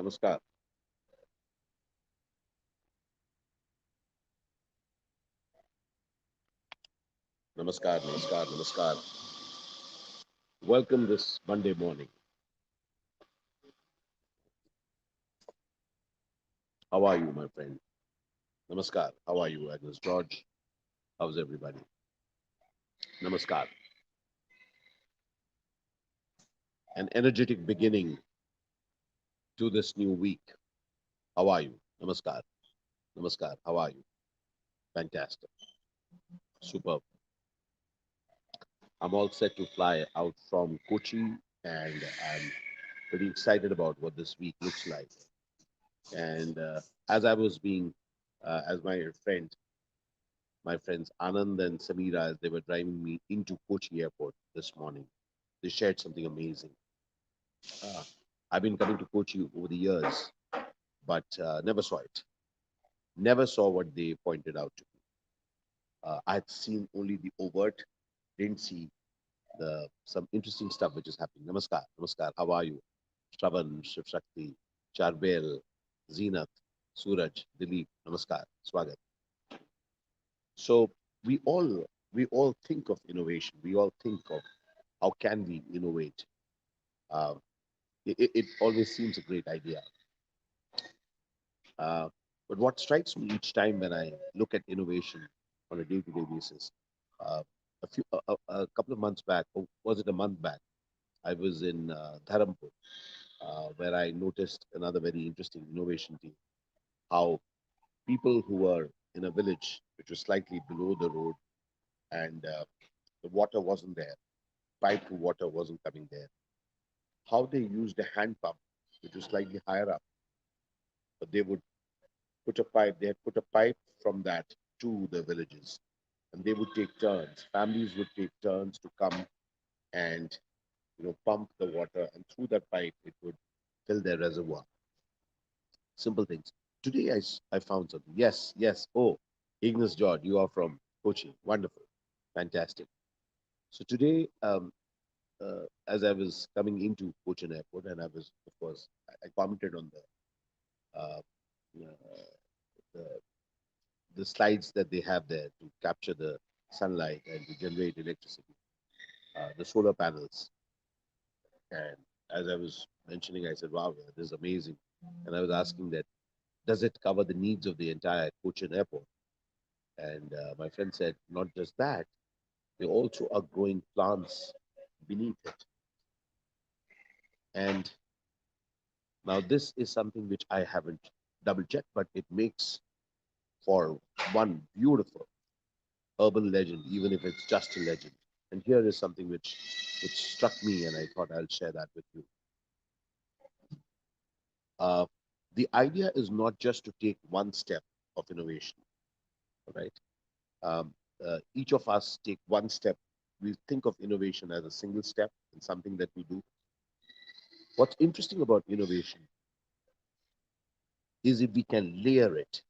Namaskar. Namaskar, namaskar, namaskar. Welcome this Monday morning. How are you, my friend? Namaskar. How are you, Agnes George? How's everybody? Namaskar. An energetic beginning to this new week. How are you? Namaskar. Namaskar. How are you? Fantastic. Superb. I'm all set to fly out from Kochi and I'm pretty excited about what this week looks like. And as I was being, as my friends Anand and Samira, as they were driving me into Kochi airport this morning, they shared something amazing. Uh, I've been coming to Kochi over the years, but never saw it. Never saw what they pointed out to me. I had seen only the overt, didn't see the some interesting stuff which is happening. Namaskar, namaskar. How are you? Shravan, Shiv Shakti, Charbel, Zeenath, Suraj, Dilip. Namaskar, Swagat. So we all we all think of innovation. We all think of how can we innovate. Uh, it always seems a great idea. Uh, but what strikes me each time when I look at innovation on a day-to-day basis, uh, a couple of months back, or was it a month back? I was in Dharampur, where I noticed another very interesting innovation team. How people who were in a village which was slightly below the road and the water wasn't there, pipe to water wasn't coming there. How they used a hand pump, which was slightly higher up, but they would put a pipe. They had put a pipe from that to the villages, and they would take turns. Families would take turns to come and pump the water, and through that pipe it would fill their reservoir. Simple things. Today I found something. Yes, yes. Oh, Ignis George, you are from Kochi. Wonderful, fantastic. So today, as I was coming into Cochin Airport, and I was, of course, I commented on uh, uh, the the slides that they have there to capture the sunlight and to generate electricity, the solar panels. And as I was mentioning, I said, wow, this is amazing. And I was asking that, does it cover the needs of the entire Cochin airport? And my friend said, not just that, they also are growing plants beneath it. And now this is something which I haven't double checked, but it makes for one beautiful urban legend, even if it's just a legend. And here is something which struck me, and I thought I'll share that with you. Uh, the idea is not just to take one step of innovation, right? Um, each of us take one step. We think of innovation as a single step and something that we do. What's interesting about innovation is if we can layer it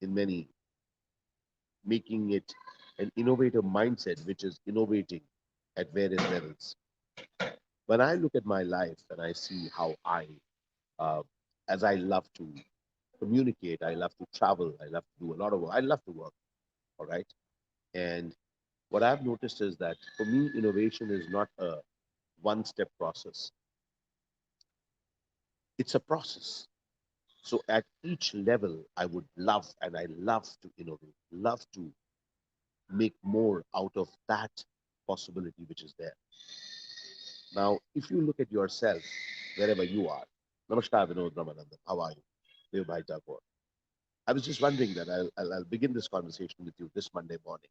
in many, making it an innovative mindset, which is innovating at various levels. When I look at my life and I see how uh, as I love to communicate, I love to travel, I love to do a lot of work, I love to work, all right? And what I've noticed is that for me, innovation is not a one step process, it's a process. So at each level, I would love and I love to innovate, love to make more out of that possibility which is there. Now, if you look at yourself, wherever you are, Namaskar, Vinod Ramanandan, how are you? Dev Bhai Tagore. I was just wondering that I'll begin this conversation with you this Monday morning.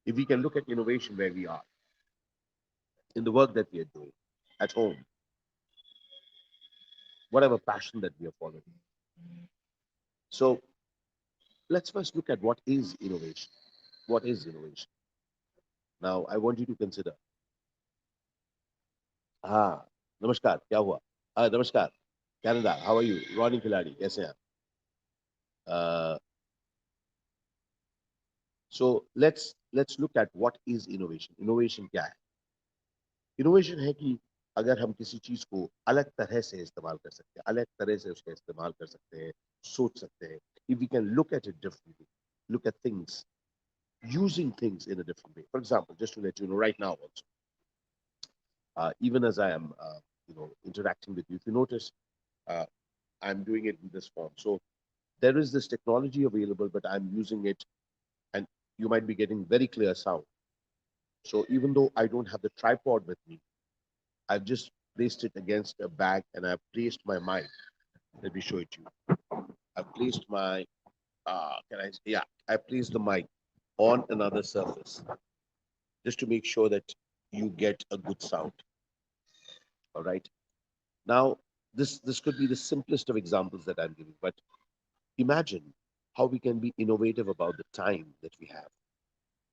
If we can look at innovation where we are, in the work that we are doing, at home, whatever passion that we are following. So let's first look at what is innovation. What is innovation? Now, I want you to consider, हाँ नमस्कार क्या हुआ नमस्कार Canada, how are you? Ronnie Khiladi, कैसे हैं आप? So let's look at what is innovation. Innovation क्या है? Innovation है कि अगर हम किसी चीज को अलग तरह से इस्तेमाल कर सकते हैं, अलग तरह से उसका इस्तेमाल कर सकते हैं, सोच सकते हैं, if we can look at it differently, look at things, using things in a different way. For example, just to let you know, right now also, even as I am, interacting with you, if you notice, uh, I'm doing it in this form. So there is this technology available, but I'm using it, and you might be getting very clear sound. So even though I don't have the tripod with me, I've just placed it against a bag and I've placed my mic. Let me show it to you. I've placed my, yeah, I placed the mic on another surface just to make sure that you get a good sound. All right. Now, this could be the simplest of examples that I'm giving, but imagine how we can be innovative about the time that we have.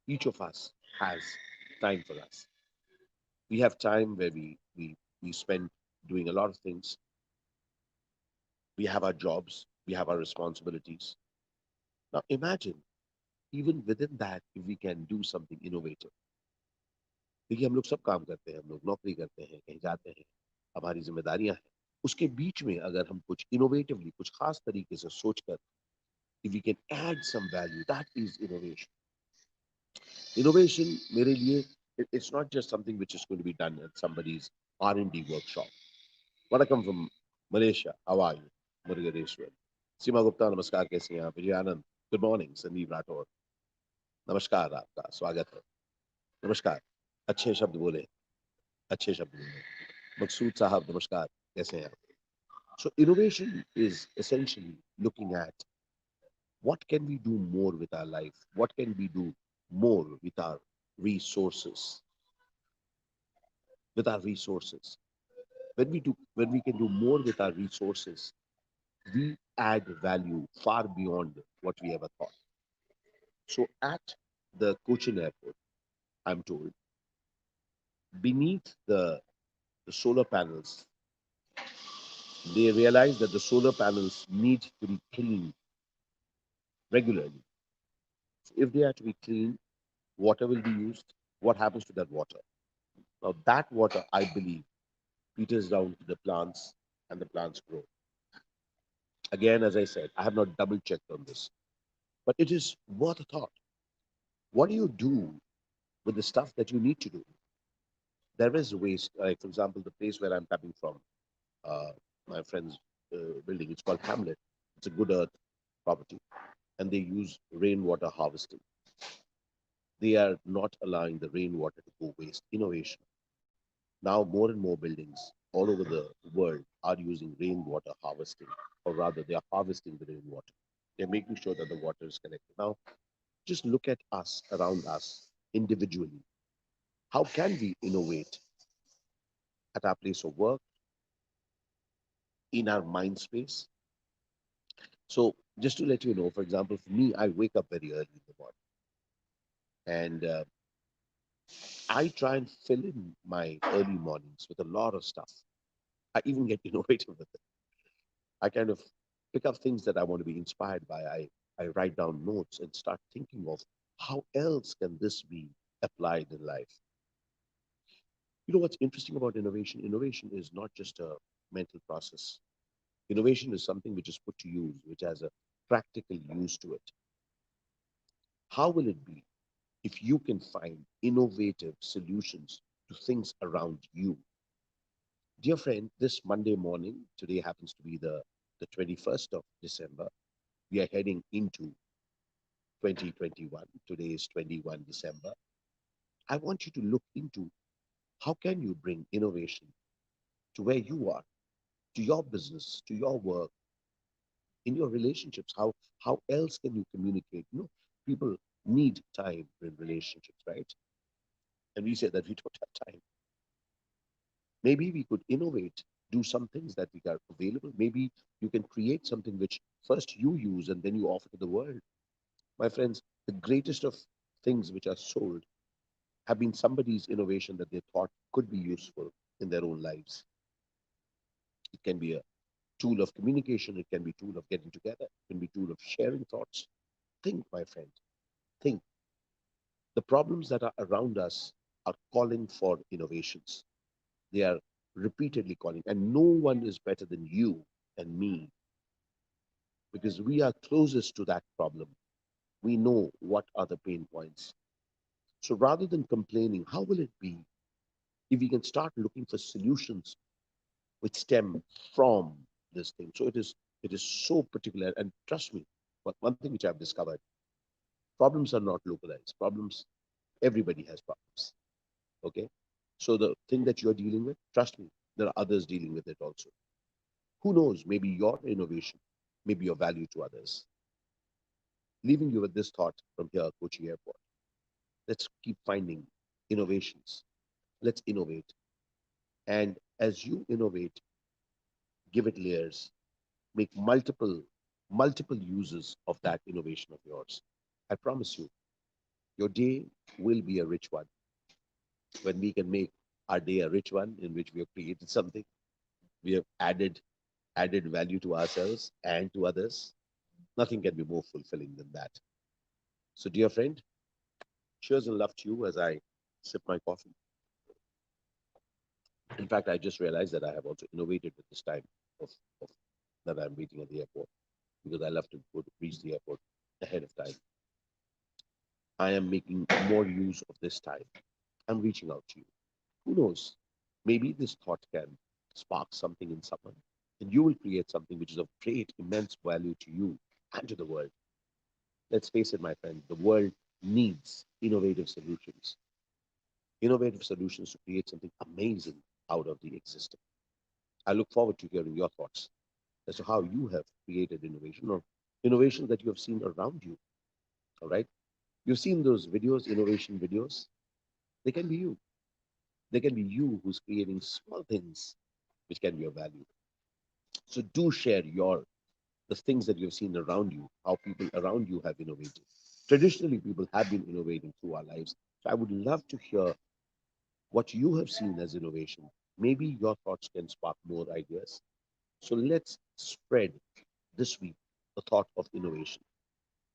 Each of us has time for us. We have time where we spend doing a lot of things. We have our jobs, we have our responsibilities. Now imagine, even within that, if we can do something innovative. देखिए हम लोग सब काम करते हैं, हम लोग नौकरी करते हैं, कहीं जाते हैं, हमारी जिम्मेदारियां हैं, उसके बीच में अगर हम कुछ इनोवेटिवली, कुछ खास तरीके से सोचकर, if we can add some value, that is innovation. Innovation मेरे लिए, it's not just something which is going to be done at somebody's R&D workshop. Vanakkam from Malaysia, how are you? Murugadeshwar. Seema Gupta, नमस्कार, कैसे हैं आप? Vijay Anand, good morning. Sandeep Rathore, नमस्कार, आपका स्वागत है. नमस्कार. अच्छे शब्द बोले, अच्छे शब्द बोले. मकसूद साहब, नमस्कार, कैसे हैं आप? So innovation is essentially looking at what can we do more with our life, what can we do more with our resources, with our resources. When we can do more with our resources, we add value far beyond what we ever thought. So at the Cochin airport, I'm told, beneath the solar panels, they realized that the solar panels need to be cleaned regularly. So if they are to be cleaned, water will be used. What happens to that water? Now that water, I believe, peters down to the plants and the plants grow. Again, as I said, I have not double checked on this, but it is worth a thought. What do you do with the stuff that you need to do? There is waste. Like, for example, the place where I'm coming from, uh, my friend's building, it's called Hamlet. It's a good earth property, and they use rainwater harvesting. They are not allowing the rainwater to go waste. Innovation. Now, more and more buildings all over the world are using rainwater harvesting, or rather, they are harvesting the rainwater. They're making sure that the water is collected. Now, just look at us, around us, individually. How can we innovate at our place of work, in our mind space? So, just to let you know, for example, for me, I wake up very early in the morning, and I try and fill in my early mornings with a lot of stuff. I even get innovative with it. I kind of pick up things that I want to be inspired by. I write down notes and start thinking of how else can this be applied in life. You know what's interesting about innovation? Innovation is not just a mental process. Innovation is something which is put to use, which has a practical use to it. How will it be if you can find innovative solutions to things around you? Dear friend, this Monday morning, today happens to be the 21st of December. We are heading into 2021. Today is 21 December. I want you to look into how can you bring innovation to where you are, to your business, to your work, in your relationships. How else can you communicate? People need time in relationships, right? And we say that we don't have time. Maybe we could innovate, do some things that we are available. Maybe you can create something which first you use and then you offer to the world. My friends, the greatest of things which are sold have been somebody's innovation that they thought could be useful in their own lives. It can be a tool of communication, it can be a tool of getting together, it can be a tool of sharing thoughts. Think, my friend, think. The problems that are around us are calling for innovations. They are repeatedly calling, and no one is better than you and me because we are closest to that problem. We know what are the pain points. So rather than complaining, how will it be if we can start looking for solutions which stem from this thing? So it is so particular, and trust me, but one thing which I've discovered: problems are not localized. Problems, everybody has problems. Okay, so the thing that you're dealing with, trust me, there are others dealing with it also. Who knows? Maybe your innovation, maybe your value to others. Leaving you with this thought from here, Kochi Airport. Let's keep finding innovations. Let's innovate. And as you innovate, give it layers, make multiple uses of that innovation of yours. I promise you, your day will be a rich one when we can make our day a rich one in which we have created something, we have added value to ourselves and to others. Nothing can be more fulfilling than that. So, dear friend, cheers and love to you as I sip my coffee. In fact, I just realized that I have also innovated with this time of that I'm waiting at the airport because I love to go to reach the airport ahead of time. I am making more use of this time. I'm reaching out to you. Who knows? Maybe this thought can spark something in someone, and you will create something which is of great, immense value to you and to the world. Let's face it, my friend, the world needs innovative solutions to create something amazing out of the existing. I look forward to hearing your thoughts as to how you have created innovation or innovation that you have seen around you. All right. You've seen those videos, innovation videos. They can be you. They can be you who's creating small things which can be of value. So do share your the things that you've seen around you, how people around you have innovated. Traditionally, people have been innovating through our lives. So I would love to hear what you have seen as innovation. Maybe your thoughts can spark more ideas. So let's spread this week the thought of innovation.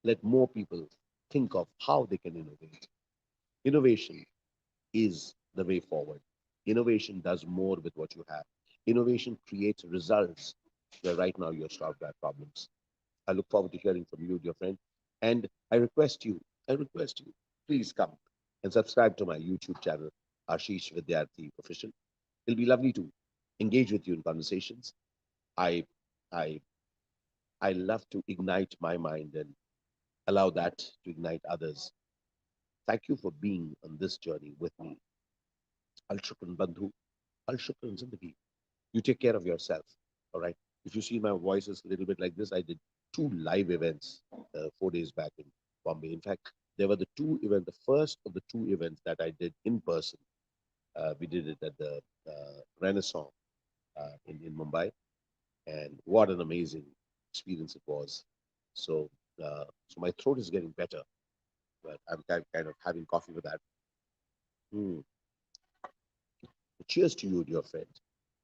Let more people think of how they can innovate. Innovation is the way forward. Innovation does more with what you have. Innovation creates results where right now you're starved by problems. I look forward to hearing from you, dear friend. And I request you, please come and subscribe to my YouTube channel, Ashish Vidyarthi Official. It'll be lovely to engage with you in conversations. I, I, I love to ignite my mind and allow that to ignite others. Thank you for being on this journey with me. Al Shukran Bandhu, Al Shukran Zindagi. You take care of yourself. All right. If you see my voice is a little bit like this, I did two live events 4 days back in Bombay. In fact, there were the two events, the first of the two events that I did in person. We did it at the Renaissance in Mumbai, and what an amazing experience it was. So, so my throat is getting better, but I'm kind of having coffee with that. Mm. Cheers to you, dear friend.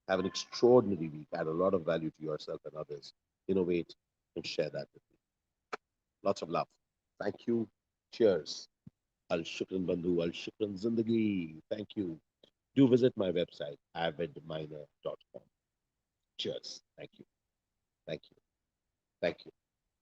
Have an extraordinary week. Add a lot of value to yourself and others. Innovate and share that with me. Lots of love. Thank you. Cheers. Al Shukran Bandhu, Al Shukran Zindagi. Thank you. Do visit my website, avidminer.com. Cheers. Thank you. Thank you. Thank you.